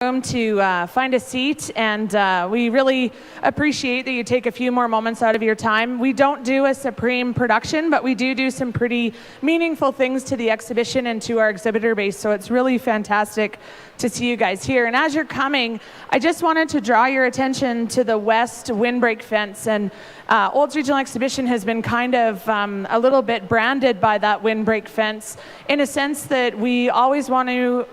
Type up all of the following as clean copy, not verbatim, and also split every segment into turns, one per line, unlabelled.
to find a seat, and we really appreciate that you take a few more moments out of your time. We don't do a supreme production, but we do some pretty meaningful things to the exhibition and to our exhibitor base, so it's really fantastic to see you guys here. And as you're coming, I just wanted to draw your attention to the west windbreak fence, and Olds Regional Exhibition has been kind of a little bit branded by that windbreak fence, in a sense that we always want to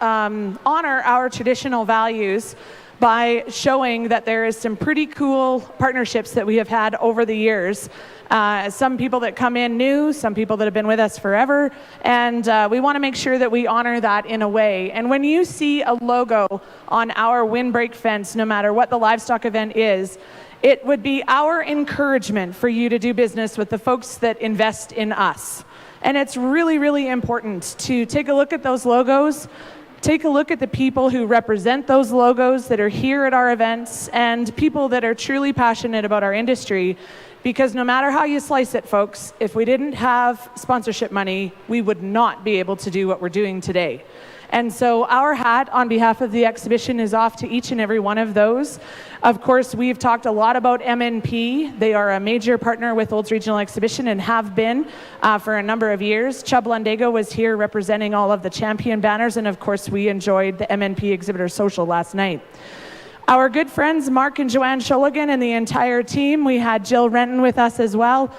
honor our traditional values by showing that there is some pretty cool partnerships that we have had over the years. Some people that come in new, some people that have been with us forever, and we want to make sure that we honor that in a way. And when you see a logo on our windbreak fence, no matter what the livestock event is, it would be our encouragement for you to do business with the folks that invest in us. And it's really, really important to take a look at those logos, take a look at the people who represent those logos that are here at our events, and people that are truly passionate about our industry. Because no matter how you slice it, folks, if we didn't have sponsorship money, we would not be able to do what we're doing today. And so our hat on behalf of the exhibition is off to each and every one of those. Of course, we've talked a lot about MNP. They are a major partner with Olds Regional Exhibition and have been for a number of years. Chubb Lundego was here representing all of the champion banners, and of course we enjoyed the MNP Exhibitor Social last night. Our good friends Mark and Joanne Sholigan and the entire team, we had Jill Renton with us as well,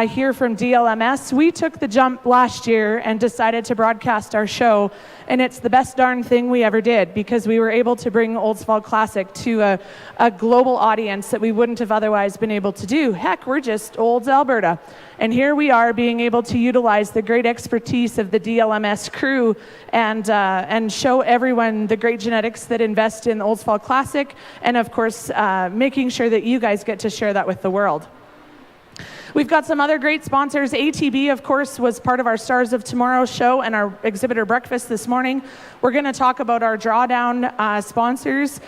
here from DLMS. We took the jump last year and decided to broadcast our show, and it's the best darn thing we ever did, because we were able to bring Olds Fall Classic to a global audience that we wouldn't have otherwise been able to do. Heck, we're just Olds, Alberta. And here we are being able to utilize the great expertise of the DLMS crew and show everyone the great genetics that invest in the Olds Fall Classic, and of course making sure that you guys get to share that with the world. We've got some other great sponsors. ATB, of course, was part of our Stars of Tomorrow show and our exhibitor breakfast this morning. We're going to talk about our drawdown sponsors.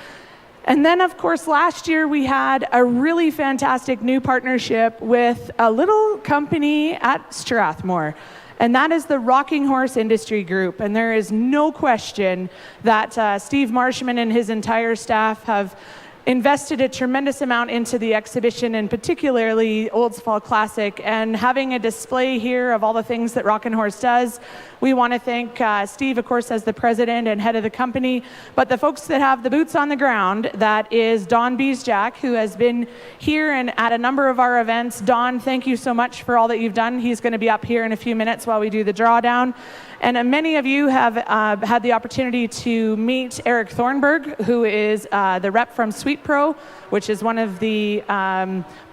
And then, of course, last year we had a really fantastic new partnership with a little company at Strathmore, and that is the Rocking Horse Industry Group. And there is no question that Steve Marshman and his entire staff have invested a tremendous amount into the exhibition, and particularly Olds Fall Classic, and having a display here of all the things that Rockin' Horse does. We want to thank Steve, of course, as the president and head of the company, but the folks that have the boots on the ground, that is Don Beesjack, who has been here and at a number of our events. Don, thank you so much for all that you've done. He's going to be up here in a few minutes while we do the drawdown. And many of you have had the opportunity to meet Eric Thornburg, who is the rep from Sweet Pro, which is one of the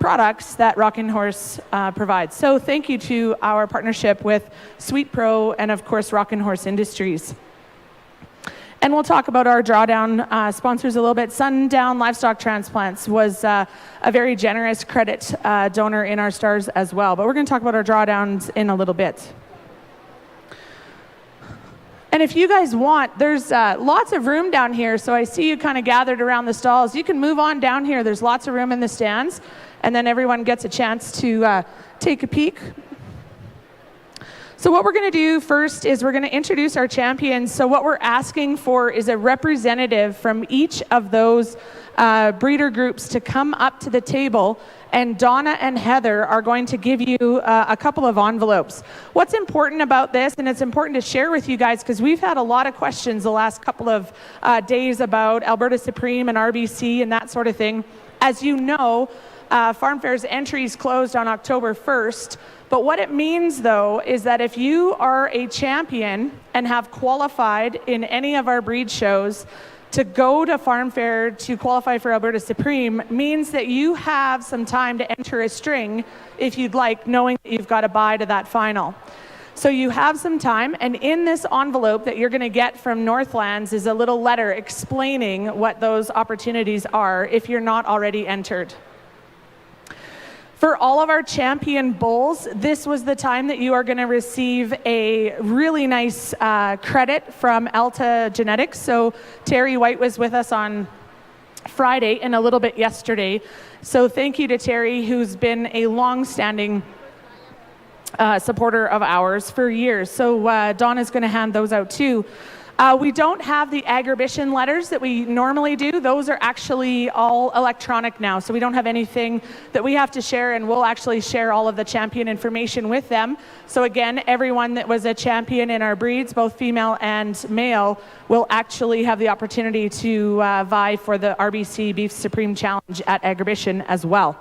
products that Rockin' Horse provides. So thank you to our partnership with Sweet Pro and, of course, Rockin' Horse Industries. And we'll talk about our drawdown sponsors a little bit. Sundown Livestock Transplants was a very generous credit donor in our stars as well. But we're going to talk about our drawdowns in a little bit. And if you guys want, there's lots of room down here, so I see you kind of gathered around the stalls. You can move on down here. There's lots of room in the stands, and then everyone gets a chance to take a peek. So what we're going to do first is we're going to introduce our champions. So what we're asking for is a representative from each of those breeder groups to come up to the table, and Donna and Heather are going to give you a couple of envelopes. What's important about this, and it's important to share with you guys, because we've had a lot of questions the last couple of days about Alberta Supreme and RBC and that sort of thing. As you know, Farm Fair's entries closed on October 1st. But what it means, though, is that if you are a champion and have qualified in any of our breed shows, to go to Farm Fair to qualify for Alberta Supreme means that you have some time to enter a string if you'd like, knowing that you've got to buy to that final. So you have some time, and in this envelope that you're going to get from Northlands is a little letter explaining what those opportunities are if you're not already entered. For all of our champion bulls, this was the time that you are going to receive a really nice credit from Alta Genetics. So Terry White was with us on Friday and a little bit yesterday. So thank you to Terry, who's been a long-standing supporter of ours for years. So Don is going to hand those out too. We don't have the agribition letters that we normally do. Those are actually all electronic now, so we don't have anything that we have to share, and we'll actually share all of the champion information with them. So again, everyone that was a champion in our breeds, both female and male, will actually have the opportunity to vie for the RBC Beef Supreme Challenge at agribition as well.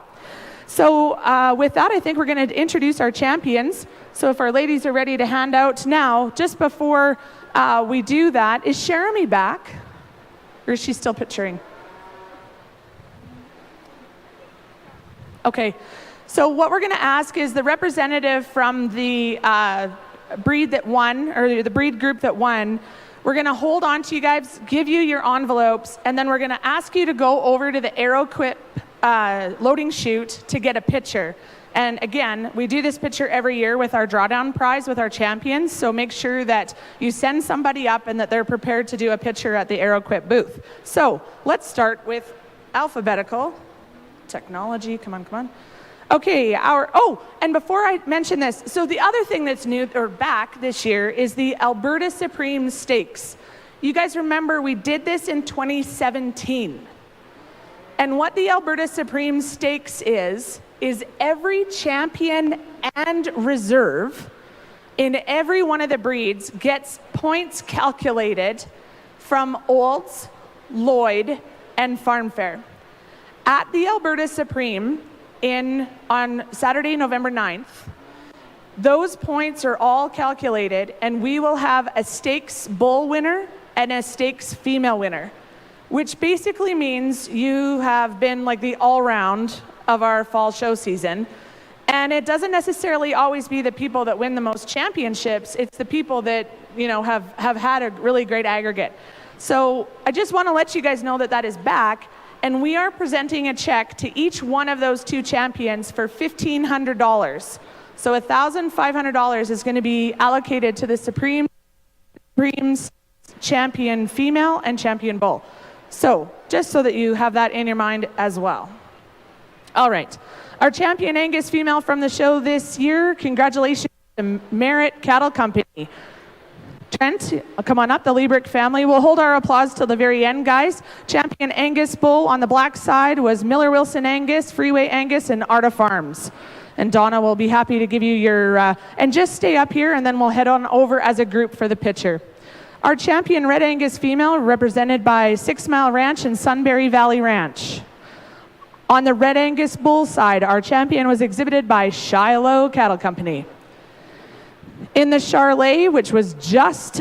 So with that, I think we're going to introduce our champions. So if our ladies are ready to hand out now, just before we do that, is Jeremy back? Or is she still picturing? Okay. So what we're going to ask is the representative from the breed that won, or the breed group that won, we're going to hold on to you guys, give you your envelopes, and then we're going to ask you to go over to the AeroQuip loading chute to get a picture. And again, we do this picture every year with our drawdown prize with our champions, so make sure that you send somebody up and that they're prepared to do a picture at the AeroQuip booth. So let's start with alphabetical technology. Come on, come on. Okay, and before I mention this, so the other thing that's new or back this year is the Alberta Supreme Stakes. You guys remember we did this in 2017. And what the Alberta Supreme Stakes is every champion and reserve in every one of the breeds gets points calculated from Olds, Lloyd, and Farm Fair. At the Alberta Supreme on Saturday, November 9th, those points are all calculated, and we will have a stakes bull winner and a stakes female winner, which basically means you have been like the all-round of our fall show season. And it doesn't necessarily always be the people that win the most championships, it's the people that, you know, have had a really great aggregate. So I just want to let you guys know that that is back, and we are presenting a check to each one of those two champions for $1,500. So $1,500 is going to be allocated to the Supreme champion female and champion bull. So, just so that you have that in your mind as well. All right. Our champion Angus female from the show this year, congratulations to Merritt Cattle Company. Trent, come on up, the Liebrick family. We'll hold our applause till the very end, guys. Champion Angus bull on the black side was Miller Wilson Angus, Freeway Angus, and Arta Farms. And Donna will be happy to give you your, and just stay up here, and then we'll head on over as a group for the picture. Our champion Red Angus female, represented by 6 Mile Ranch and Sunbury Valley Ranch. On the Red Angus bull side, our champion was exhibited by Shiloh Cattle Company. In the Charolais, which was just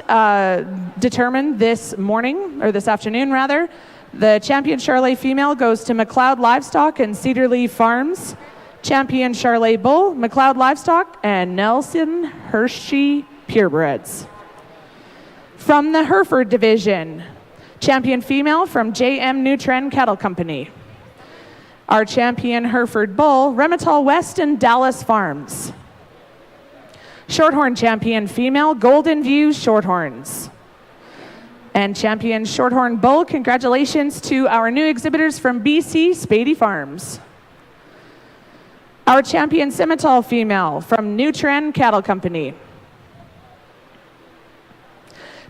determined this morning, or this afternoon rather, the champion Charolais female goes to McLeod Livestock and Cedar Leaf Farms. Champion Charolais bull, McLeod Livestock, and Nelson Hershey Purebreds. From the Hereford division, champion female from JM Nutren Cattle Company. Our champion Hereford bull, Remitol West and Dallas Farms. Shorthorn champion female, Golden View Shorthorns. And champion Shorthorn bull, congratulations to our new exhibitors from BC, Spady Farms. Our champion Simmental female from Nutren Cattle Company.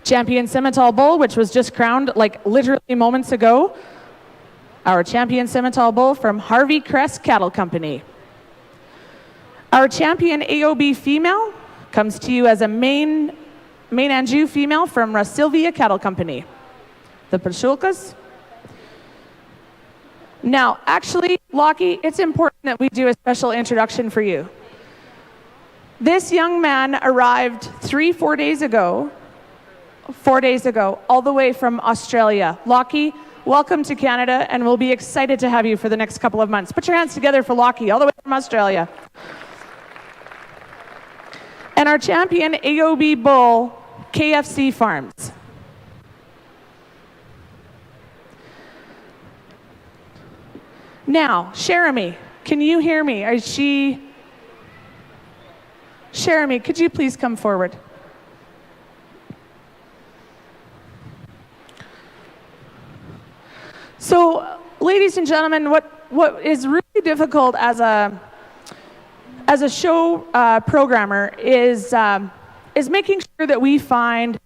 Champion Simmental bull, which was just crowned like literally moments ago. Our champion Simmental bull from Harvey Crest Cattle Company. Our champion AOB female comes to you as a main Anjou female from Rasilvia Cattle Company. The Pashulkas. Now, actually, Lockie, it's important that we do a special introduction for you. This young man arrived 4 days ago, all the way from Australia. Lockie, welcome to Canada, and we'll be excited to have you for the next couple of months. Put your hands together for Lockie, all the way from Australia. And our champion AOB bull, KFC Farms. Now, Jeremy, can you hear me? Jeremy, could you please come forward? So, ladies and gentlemen, what is really difficult as a show programmer is making sure that we find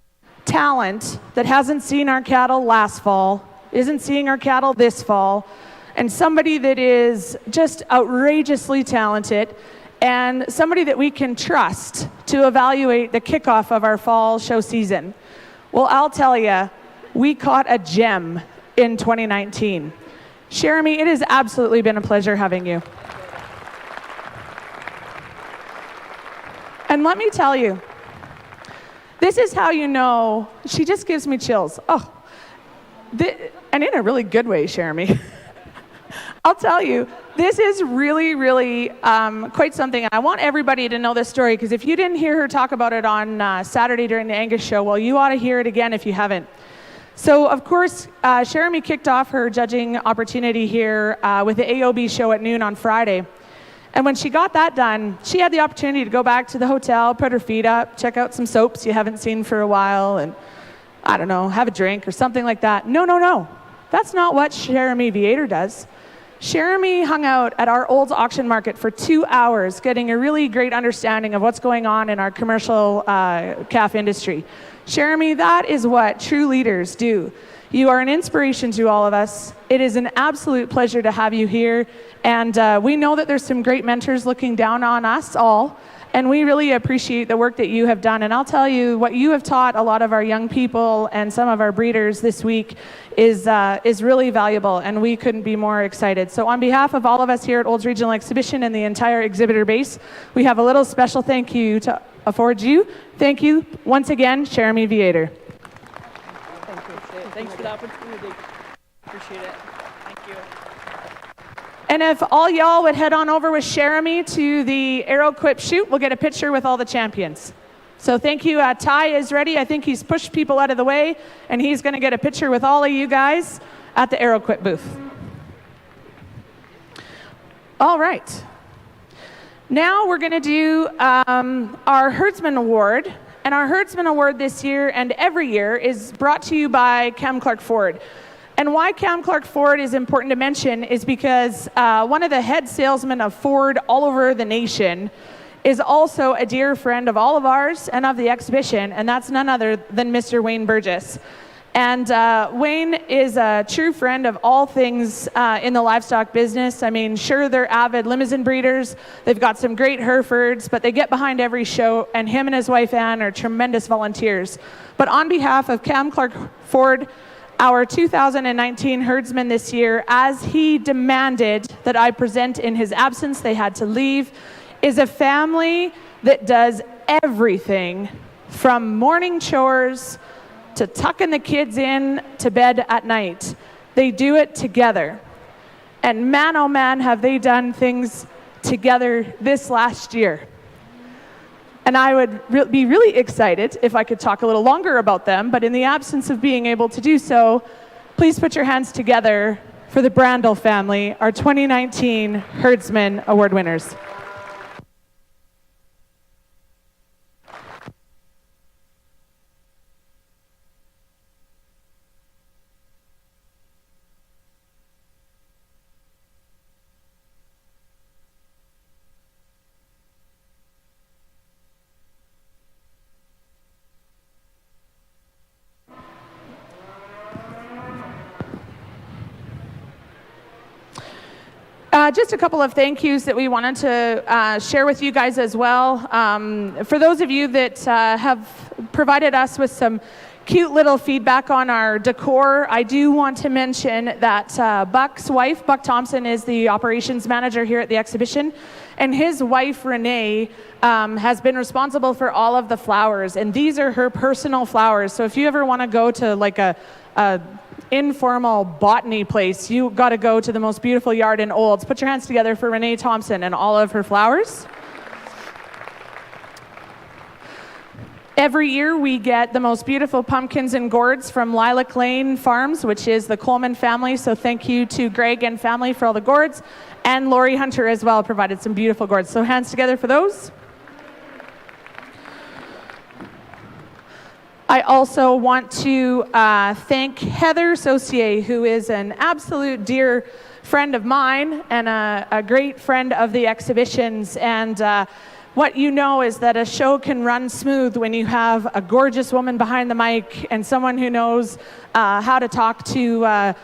talent that hasn't seen our cattle last fall, isn't seeing our cattle this fall, and somebody that is just outrageously talented, and somebody that we can trust to evaluate the kickoff of our fall show season. Well, I'll tell you, we caught a gem in 2019. Jeremy, it has absolutely been a pleasure having you. And let me tell you, this is how you know, she just gives me chills. Oh, and in a really good way, Jeremy. I'll tell you, this is really, really quite something. And I want everybody to know this story, because if you didn't hear her talk about it on Saturday during the Angus show, well, you ought to hear it again if you haven't. So, of course, Jeremy kicked off her judging opportunity here with the AOB show at noon on Friday. And when she got that done, she had the opportunity to go back to the hotel, put her feet up, check out some soaps you haven't seen for a while, and, I don't know, have a drink or something like that. No, no, no. That's not what Jeremy Viator does. Jeremy hung out at our Olds auction market for 2 hours, getting a really great understanding of what's going on in our commercial calf industry. Jeremy, that is what true leaders do. You are an inspiration to all of us. It is an absolute pleasure to have you here. And we know that there's some great mentors looking down on us all. And we really appreciate the work that you have done. And I'll tell you, what you have taught a lot of our young people and some of our breeders this week is really valuable. And we couldn't be more excited. So on behalf of all of us here at Olds Regional Exhibition and the entire exhibitor base, we have a little special thank you to afford you. Thank you once again, Jeremy Viator.
Thanks for the opportunity. Appreciate it. Thank you.
And if all y'all would head on over with Jeremy to the Arrow Quip shoot, we'll get a picture with all the champions. So thank you. Ty is ready. I think he's pushed people out of the way, and he's going to get a picture with all of you guys at the Arrow Quip booth. All right. Now we're going to do our Herdsman Award. And our Herdsman Award this year and every year is brought to you by Cam Clark Ford. And why Cam Clark Ford is important to mention is because one of the head salesmen of Ford all over the nation is also a dear friend of all of ours and of the exhibition, and that's none other than Mr. Wayne Burgess. And Wayne is a true friend of all things in the livestock business. I mean, sure, they're avid limousine breeders. They've got some great Herefords, but they get behind every show, and him and his wife, Ann, are tremendous volunteers. But on behalf of Cam Clark Ford, our 2019 herdsman this year, as he demanded that I present in his absence, they had to leave, is a family that does everything from morning chores to tucking the kids in to bed at night. They do it together. And man, oh man, have they done things together this last year. And I would be really excited if I could talk a little longer about them, but in the absence of being able to do so, please put your hands together for the Brandel family, our 2019 Herdsman Award winners. Just a couple of thank yous that we wanted to share with you guys as well. For those of you that have provided us with some cute little feedback on our decor, I do want to mention that Buck's wife, Buck Thompson, is the operations manager here at the exhibition, and his wife, Renee, has been responsible for all of the flowers, and these are her personal flowers. So if you ever want to go to like a informal botany place, you got to go to the most beautiful yard in Olds. Put your hands together for Renee Thompson and all of her flowers. Every year we get the most beautiful pumpkins and gourds from Lilac Lane Farms, which is the Coleman family. So thank you to Greg and family for all the gourds. And Lori Hunter as well provided some beautiful gourds. So hands together for those. I also want to thank Heather Saucier, who is an absolute dear friend of mine and a great friend of the exhibitions. And what you know is that a show can run smooth when you have a gorgeous woman behind the mic and someone who knows how to talk to